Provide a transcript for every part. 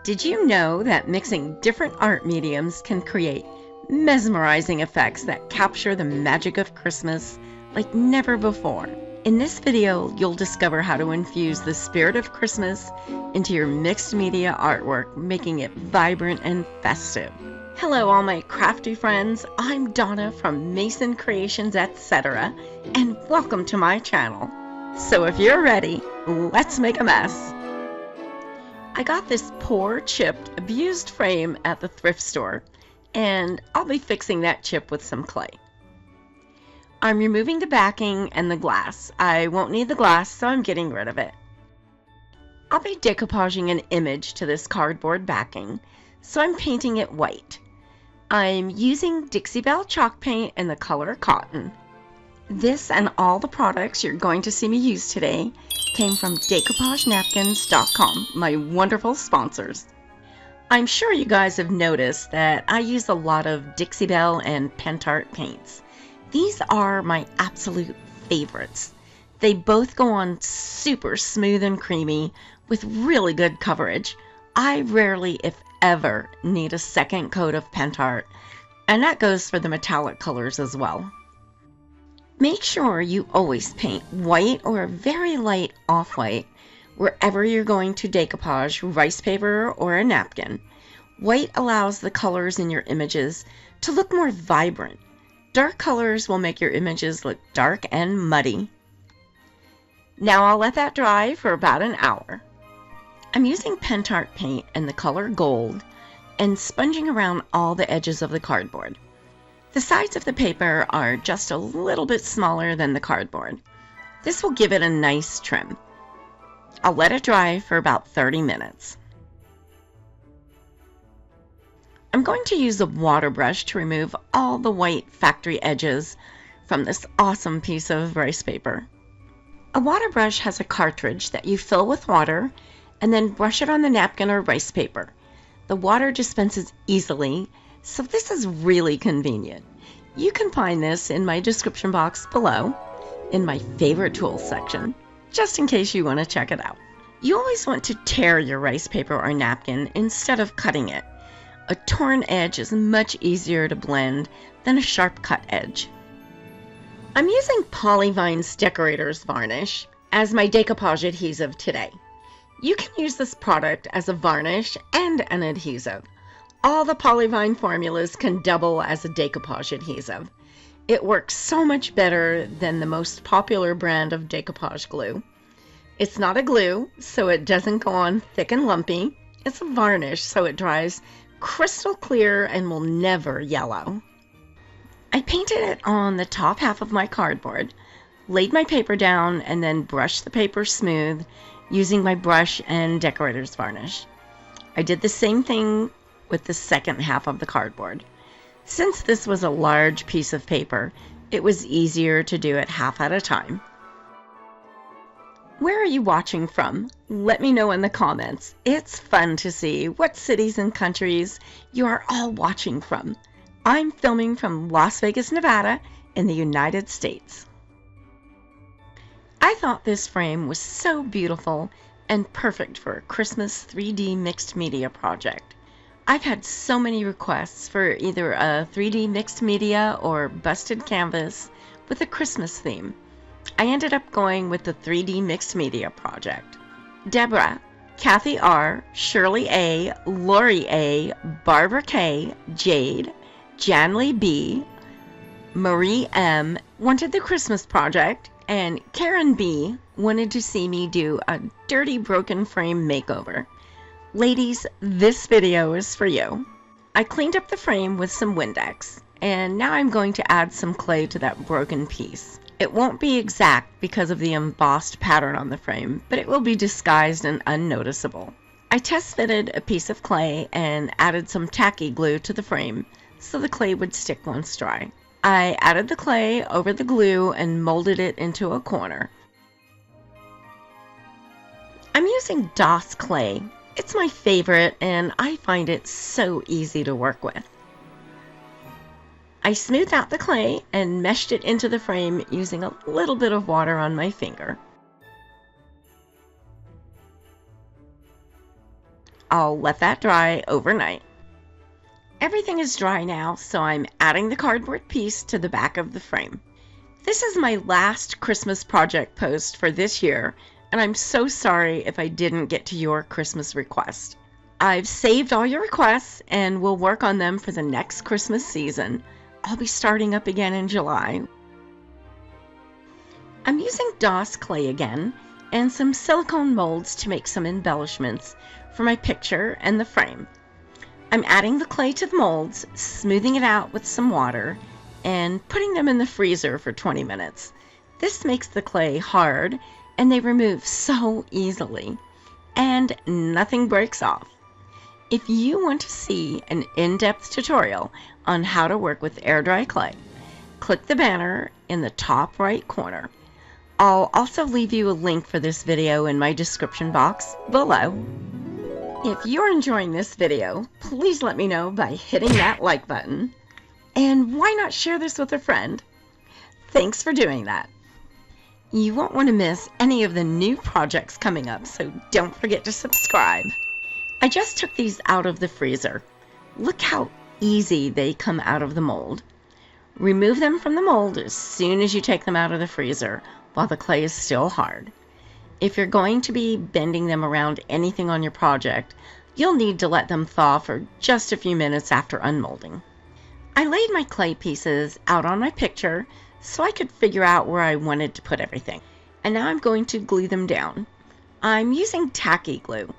Did you know that mixing different art mediums can create mesmerizing effects that capture the magic of Christmas like never before? In this video, you'll discover how to infuse the spirit of Christmas into your mixed media artwork, making it vibrant and festive. Hello, all my crafty friends. I'm Donna from Mason Creations, etc., and welcome to my channel. So if you're ready, let's make a mess. I got this poor, chipped, abused frame at the thrift store, and I'll be fixing that chip with some clay. I'm removing the backing and the glass. I won't need the glass, so I'm getting rid of it. I'll be decoupaging an image to this cardboard backing, so I'm painting it white. I'm using Dixie Belle chalk paint in the color cotton. This and all the products you're going to see me use today came from DecoupageNapkins.com, my wonderful sponsors. I'm sure you guys have noticed that I use a lot of Dixie Belle and Pentart paints. These are my absolute favorites. They both go on super smooth and creamy with really good coverage. I rarely, if ever, need a second coat of Pentart, and that goes for the metallic colors as well. Make sure you always paint white or a very light off-white wherever you're going to decoupage rice paper or a napkin. White allows the colors in your images to look more vibrant. Dark colors will make your images look dark and muddy. Now I'll let that dry for about an hour. I'm using Pentart paint in the color gold and sponging around all the edges of the cardboard. The sides of the paper are just a little bit smaller than the cardboard. This will give it a nice trim. I'll let it dry for about 30 minutes. I'm going to use a water brush to remove all the white factory edges from this awesome piece of rice paper. A water brush has a cartridge that you fill with water and then brush it on the napkin or rice paper. The water dispenses easily, so this is really convenient. You can find this in my description box below in my favorite tools section, just in case you want to check it out. You always want to tear your rice paper or napkin instead of cutting it. A torn edge is much easier to blend than a sharp cut edge. I'm using Polyvine's Decorator's Varnish as my decoupage adhesive today. You can use this product as a varnish and an adhesive. All the Polyvine formulas can double as a decoupage adhesive. It works so much better than the most popular brand of decoupage glue. It's not a glue, so it doesn't go on thick and lumpy. It's a varnish, so it dries crystal clear and will never yellow. I painted it on the top half of my cardboard, laid my paper down, and then brushed the paper smooth using my brush and decorator's varnish. I did the same thing with the second half of the cardboard. Since this was a large piece of paper, it was easier to do it half at a time. Where are you watching from? Let me know in the comments. It's fun to see what cities and countries you are all watching from. I'm filming from Las Vegas, Nevada in the United States. I thought this frame was so beautiful and perfect for a Christmas 3D mixed media project. I've had so many requests for either a 3D mixed media or busted canvas with a Christmas theme. I ended up going with the 3D mixed media project. Deborah, Kathy R., Shirley A., Lori A., Barbara K., Jade, Janley B., Marie M. wanted the Christmas project, and Karen B. wanted to see me do a dirty broken frame makeover. Ladies, this video is for you. I cleaned up the frame with some Windex, and now I'm going to add some clay to that broken piece. It won't be exact because of the embossed pattern on the frame, but it will be disguised and unnoticeable. I test fitted a piece of clay and added some tacky glue to the frame so the clay would stick once dry. I added the clay over the glue and molded it into a corner. I'm using DOS clay. It's my favorite and I find it so easy to work with. I smoothed out the clay and meshed it into the frame using a little bit of water on my finger. I'll let that dry overnight. Everything is dry now, so I'm adding the cardboard piece to the back of the frame. This is my last Christmas project post for this year, and I'm so sorry if I didn't get to your Christmas request. I've saved all your requests and we'll work on them for the next Christmas season. I'll be starting up again in July. I'm using DOS clay again and some silicone molds to make some embellishments for my picture and the frame. I'm adding the clay to the molds, smoothing it out with some water, and putting them in the freezer for 20 minutes. This makes the clay hard and they remove so easily, and nothing breaks off. If you want to see an in-depth tutorial on how to work with air dry clay, click the banner in the top right corner. I'll also leave you a link for this video in my description box below. If you're enjoying this video, please let me know by hitting that like button. And why not share this with a friend? Thanks for doing that. You won't want to miss any of the new projects coming up, so don't forget to subscribe. I just took these out of the freezer. Look how easy they come out of the mold. Remove them from the mold as soon as you take them out of the freezer while the clay is still hard. If you're going to be bending them around anything on your project, you'll need to let them thaw for just a few minutes after unmolding. I laid my clay pieces out on my picture so I could figure out where I wanted to put everything. And now I'm going to glue them down. I'm using tacky glue.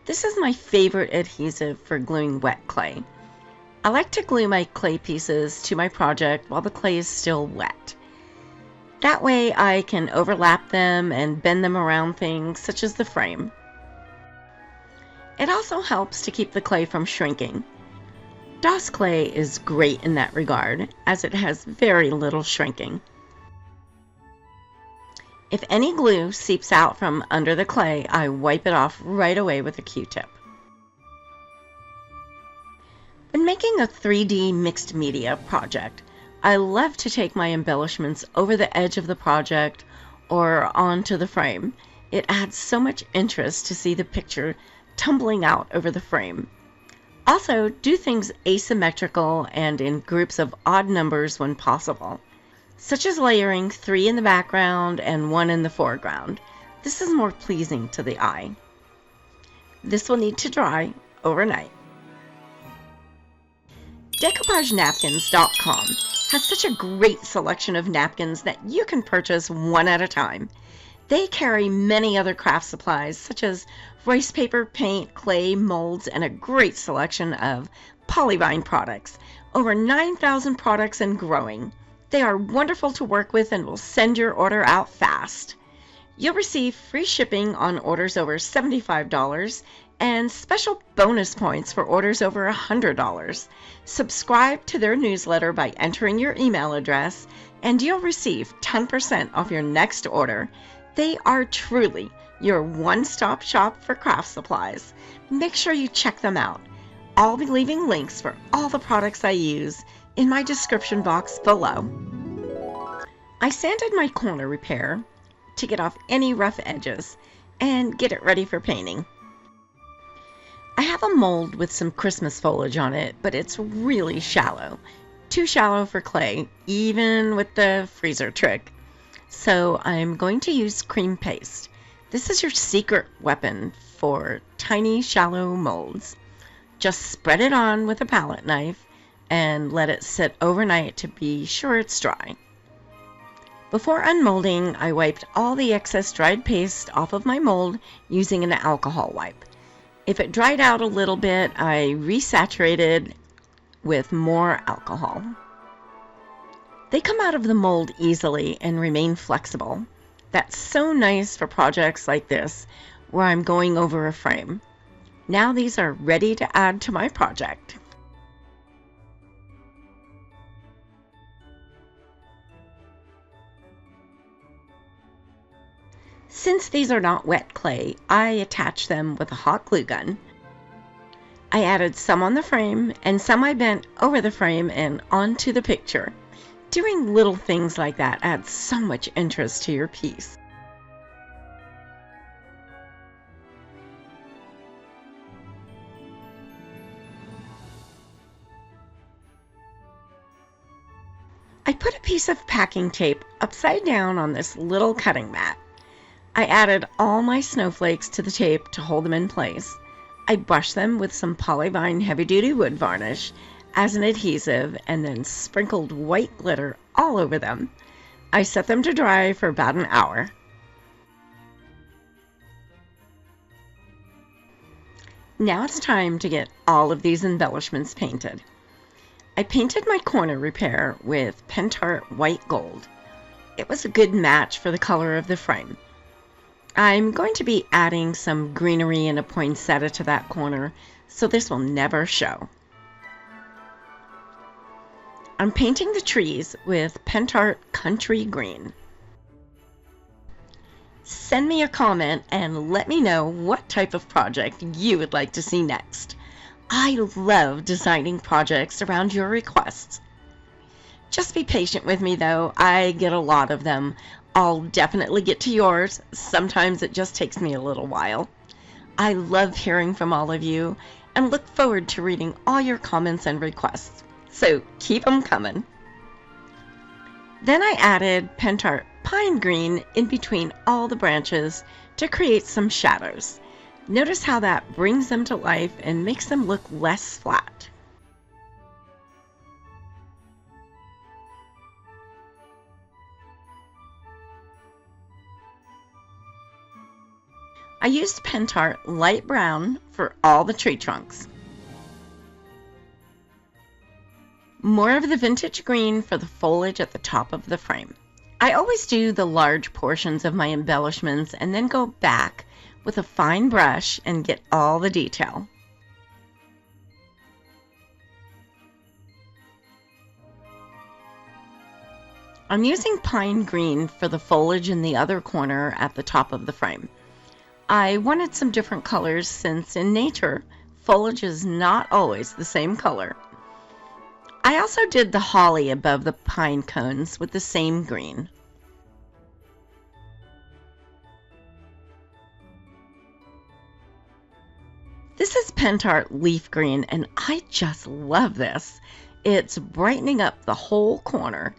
This is my favorite adhesive for gluing wet clay. I like to glue my clay pieces to my project while the clay is still wet. That way I can overlap them and bend them around things such as the frame. It also helps to keep the clay from shrinking. DOS clay is great in that regard, as it has very little shrinking. If any glue seeps out from under the clay, I wipe it off right away with a Q-tip. When making a 3D mixed media project, I love to take my embellishments over the edge of the project or onto the frame. It adds so much interest to see the picture tumbling out over the frame. Also, do things asymmetrical and in groups of odd numbers when possible, such as layering 3 in the background and 1 in the foreground. This is more pleasing to the eye. This will need to dry overnight. DecoupageNapkins.com has such a great selection of napkins that you can purchase one at a time. They carry many other craft supplies such as rice paper, paint, clay, molds, and a great selection of polyvine products. Over 9,000 products and growing. They are wonderful to work with and will send your order out fast. You'll receive free shipping on orders over $75 and special bonus points for orders over $100. Subscribe to their newsletter by entering your email address and you'll receive 10% off your next order. They are truly your one-stop shop for craft supplies. Make sure you check them out. I'll be leaving links for all the products I use in my description box below. I sanded my corner repair to get off any rough edges and get it ready for painting. I have a mold with some Christmas foliage on it, but it's really shallow. Too shallow for clay, even with the freezer trick. So I'm going to use cream paste. This is your secret weapon for tiny shallow molds. Just spread it on with a palette knife and let it sit overnight to be sure it's dry. Before unmolding, I wiped all the excess dried paste off of my mold using an alcohol wipe. If it dried out a little bit, I resaturated with more alcohol. They come out of the mold easily and remain flexible. That's so nice for projects like this where I'm going over a frame. Now these are ready to add to my project. Since these are not wet clay, I attach them with a hot glue gun. I added some on the frame and some I bent over the frame and onto the picture. Doing little things like that adds so much interest to your piece. I put a piece of packing tape upside down on this little cutting mat. I added all my snowflakes to the tape to hold them in place. I brushed them with some Polyvine heavy-duty wood varnish as an adhesive and then sprinkled white glitter all over them. I set them to dry for about an hour. Now it's time to get all of these embellishments painted. I painted my corner repair with Pentart white gold. It was a good match for the color of the frame. I'm going to be adding some greenery and a poinsettia to that corner, so this will never show. I'm painting the trees with Pentart Country Green. Send me a comment and let me know what type of project you would like to see next. I love designing projects around your requests. Just be patient with me though, I get a lot of them. I'll definitely get to yours. Sometimes it just takes me a little while. I love hearing from all of you and look forward to reading all your comments and requests. So keep them coming. Then I added Pentart Pine Green in between all the branches to create some shadows. Notice how that brings them to life and makes them look less flat. I used Pentart light brown for all the tree trunks. More of the vintage green for the foliage at the top of the frame. I always do the large portions of my embellishments and then go back with a fine brush and get all the detail. I'm using pine green for the foliage in the other corner at the top of the frame. I wanted some different colors since in nature, foliage is not always the same color. I also did the holly above the pine cones with the same green. This is Pentart Leaf Green, and I just love this. It's brightening up the whole corner.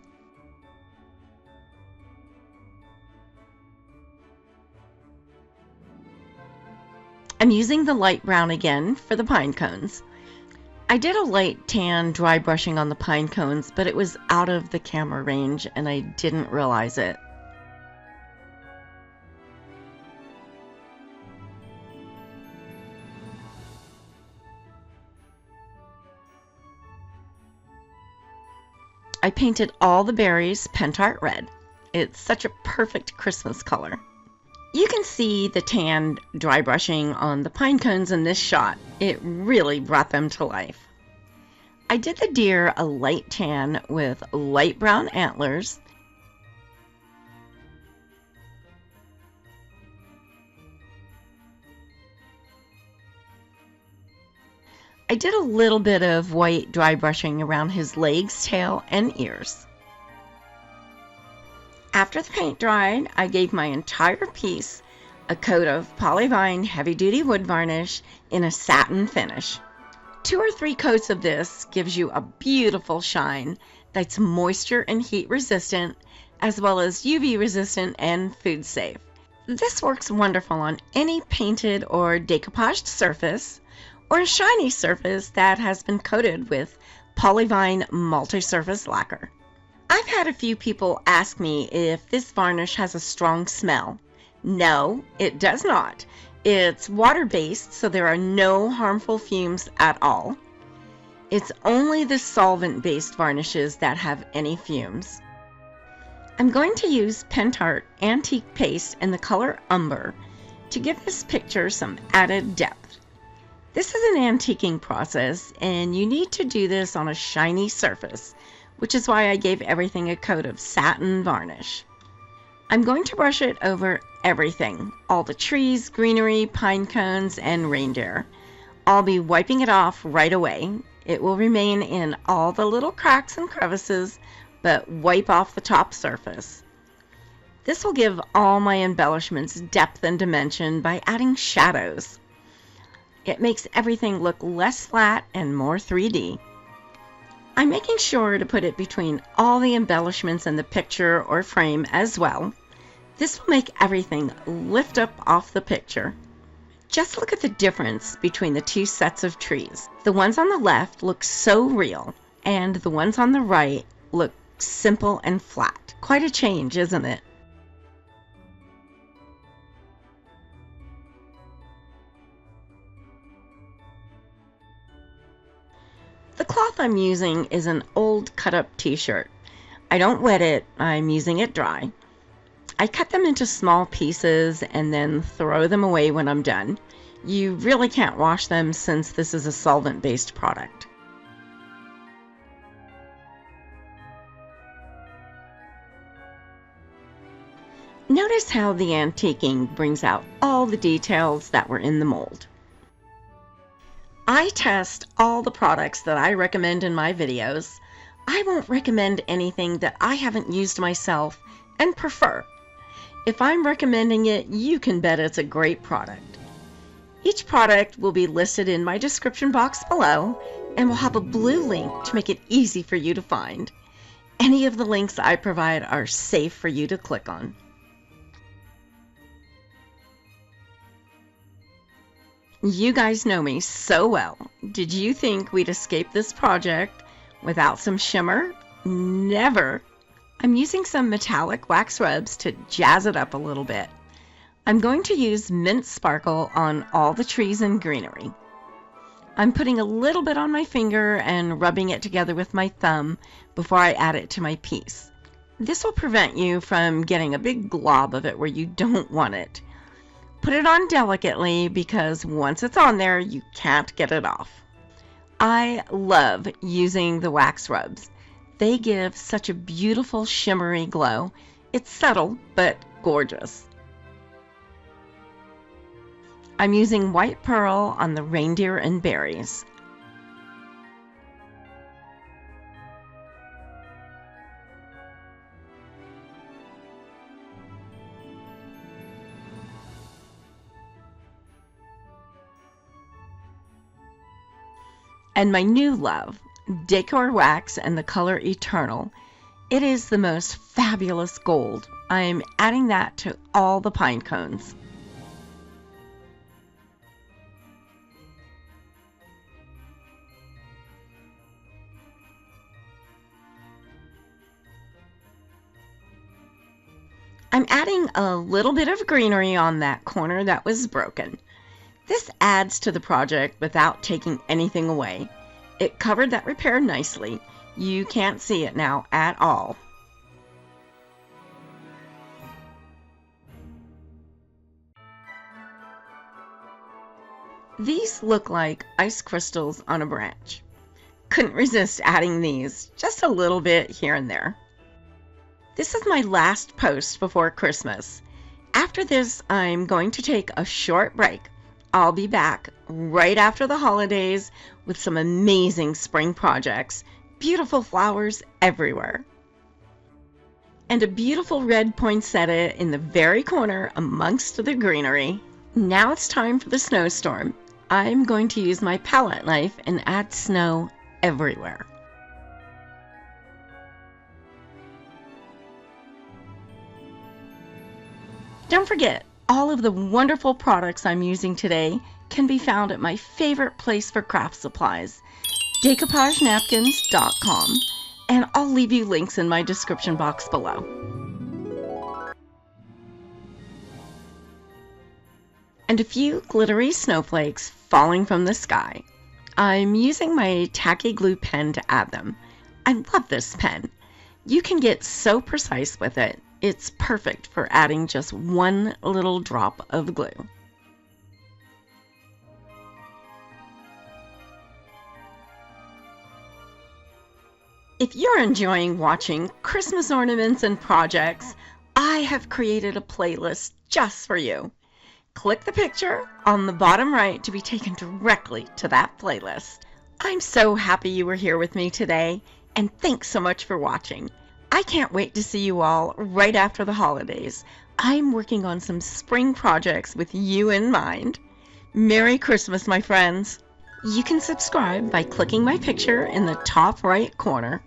I'm using the light brown again for the pine cones. I did a light tan dry brushing on the pine cones, but it was out of the camera range and I didn't realize it. I painted all the berries Pentart red. It's such a perfect Christmas color. You can see the tan dry brushing on the pine cones in this shot. It really brought them to life. I did the deer a light tan with light brown antlers. I did a little bit of white dry brushing around his legs, tail, and ears. After the paint dried, I gave my entire piece a coat of Polyvine heavy-duty wood varnish in a satin finish. 2 or 3 coats of this gives you a beautiful shine that's moisture and heat resistant, as well as UV resistant and food safe. This works wonderful on any painted or decoupaged surface, or a shiny surface that has been coated with Polyvine multi-surface lacquer. I've had a few people ask me if this varnish has a strong smell. No, it does not. It's water-based, so there are no harmful fumes at all. It's only the solvent-based varnishes that have any fumes. I'm going to use Pentart Antique Paste in the color Umber to give this picture some added depth. This is an antiquing process, and you need to do this on a shiny surface, which is why I gave everything a coat of satin varnish. I'm going to brush it over everything, all the trees, greenery, pine cones, and reindeer. I'll be wiping it off right away. It will remain in all the little cracks and crevices, but wipe off the top surface. This will give all my embellishments depth and dimension by adding shadows. It makes everything look less flat and more 3D. I'm making sure to put it between all the embellishments in the picture or frame as well. This will make everything lift up off the picture. Just look at the difference between the two sets of trees. The ones on the left look so real, and the ones on the right look simple and flat. Quite a change, isn't it? The cloth I'm using is an old cut-up t-shirt. I don't wet it, I'm using it dry. I cut them into small pieces and then throw them away when I'm done. You really can't wash them since this is a solvent-based product. Notice how the antiquing brings out all the details that were in the mold. I test all the products that I recommend in my videos. I won't recommend anything that I haven't used myself and prefer. If I'm recommending it, you can bet it's a great product. Each product will be listed in my description box below and will have a blue link to make it easy for you to find. Any of the links I provide are safe for you to click on. You guys know me so well. Did you think we'd escape this project without some shimmer? Never! I'm using some metallic wax rubs to jazz it up a little bit. I'm going to use mint sparkle on all the trees and greenery. I'm putting a little bit on my finger and rubbing it together with my thumb before I add it to my piece. This will prevent you from getting a big glob of it where you don't want it. Put it on delicately because once it's on there, you can't get it off. I love using the wax rubs. They give such a beautiful shimmery glow. It's subtle, but gorgeous. I'm using white pearl on the reindeer and berries. And my new love, Decor wax and the color Eternal. It is the most fabulous gold. I'm adding that to all the pine cones. I'm adding a little bit of greenery on that corner that was broken. This adds to the project without taking anything away. It covered that repair nicely. You can't see it now at all. These look like ice crystals on a branch. Couldn't resist adding these, just a little bit here and there. This is my last post before Christmas. After this, I'm going to take a short break. I'll be back right after the holidays with some amazing spring projects, beautiful flowers everywhere, and a beautiful red poinsettia in the very corner amongst the greenery. Now it's time for the snowstorm. I'm going to use my palette knife and add snow everywhere. Don't forget, all of the wonderful products I'm using today can be found at my favorite place for craft supplies, decoupagenapkins.com, and I'll leave you links in my description box below. And a few glittery snowflakes falling from the sky. I'm using my tacky glue pen to add them. I love this pen. You can get so precise with it. It's perfect for adding just one little drop of glue. If you're enjoying watching Christmas ornaments and projects, I have created a playlist just for you. Click the picture on the bottom right to be taken directly to that playlist. I'm so happy you were here with me today, and thanks so much for watching. I can't wait to see you all right after the holidays. I'm working on some spring projects with you in mind. Merry Christmas, my friends. You can subscribe by clicking my picture in the top right corner.